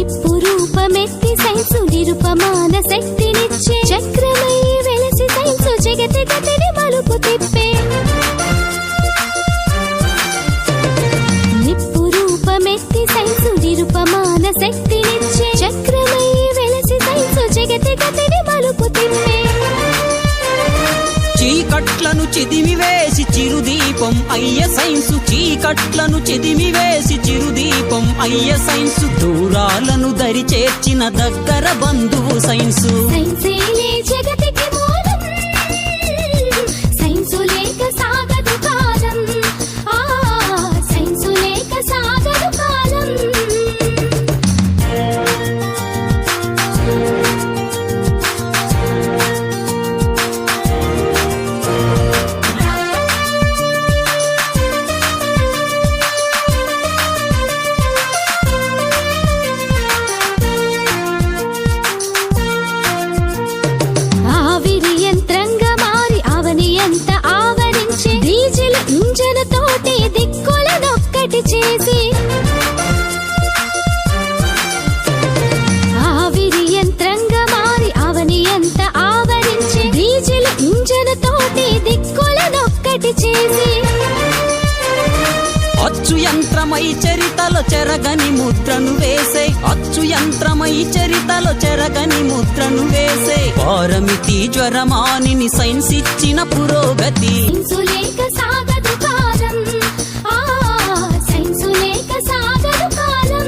నిప్పు రూపమెత్తి సైన్సు నిరుపమాన శక్తినిచ్చే చక్రమై వెలసి సైన్సు జగతి గతిని మలుపు తిప్పే నిప్పు రూపమెత్తి సైన్సు నిరుపమాన శక్తినిచ్చే చక్రమై వెలసి సైన్సు జగతి గతిని మలుపు తిప్పే చీకట్లను చిదిమివేసి చిరుదీపం అయ్య సైన్సు చీకట్లను చిదిమివేసి చిరుదీపం అయ్య సైన్సు దూరాలను దరి చేర్చిన దగ్గర బంధువు సైన్సు సైన్సేలే జగతికి మూలం సైన్సు లేక సాగదు కాలం సైన్సు లేక సాగదు కాలం ఆవిరి యంత్రంగా మారి అవని ఎంత ఆవరించే డీజిల్ ఇంజన్ తోటి దిక్కులనొక్కటి చేసి ఆవిరి యంత్రంగా మారి అవని ఎంత ఆవరించే డీజిల్ ఇంజన్ తోటి దిక్కులనొక్కటి చేసి అచ్చు యంత్రమై చరితలో చెరగని ముద్రను వేసే అచ్చు యంత్రమై చరితలో చెరగని ముద్రను వేసే పారమితి జ్వరమానిని సైన్స్ ఇచ్చిన పురోగతి సైన్సు లేక సాగదు కాలం సైన్సు లేక సాగదు కాలం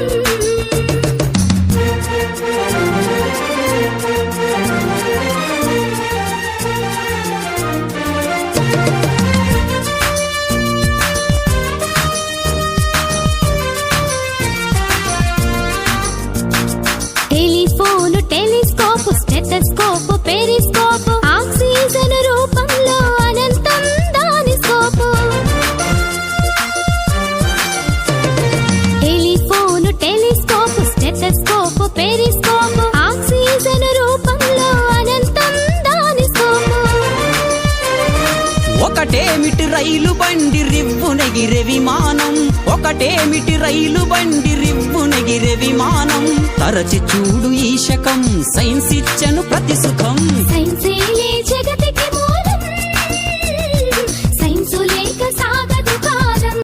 టెలిఫోను టెలిస్కోపు స్టెటస్కోపు పెరిస్కోపు ఆక్సిజన్ రూపంలో అనంతం దాని స్కోపు టెలిఫోను టెలిస్కోపు స్టెటస్కోపు పెరిస్కోపు ఆక్సిజన్ రూపంలో అనంతం దాని స్కోపు ఒకటేమిటి రైలు బండి రివ్వునెగిరే విమానం ఒకటేమిటి రైలు బండి రివ్వునెగిరే విమానం తరచి చూడు ఈ శకం సైన్స్ ఇచ్చను ప్రతి సుఖం సైన్సే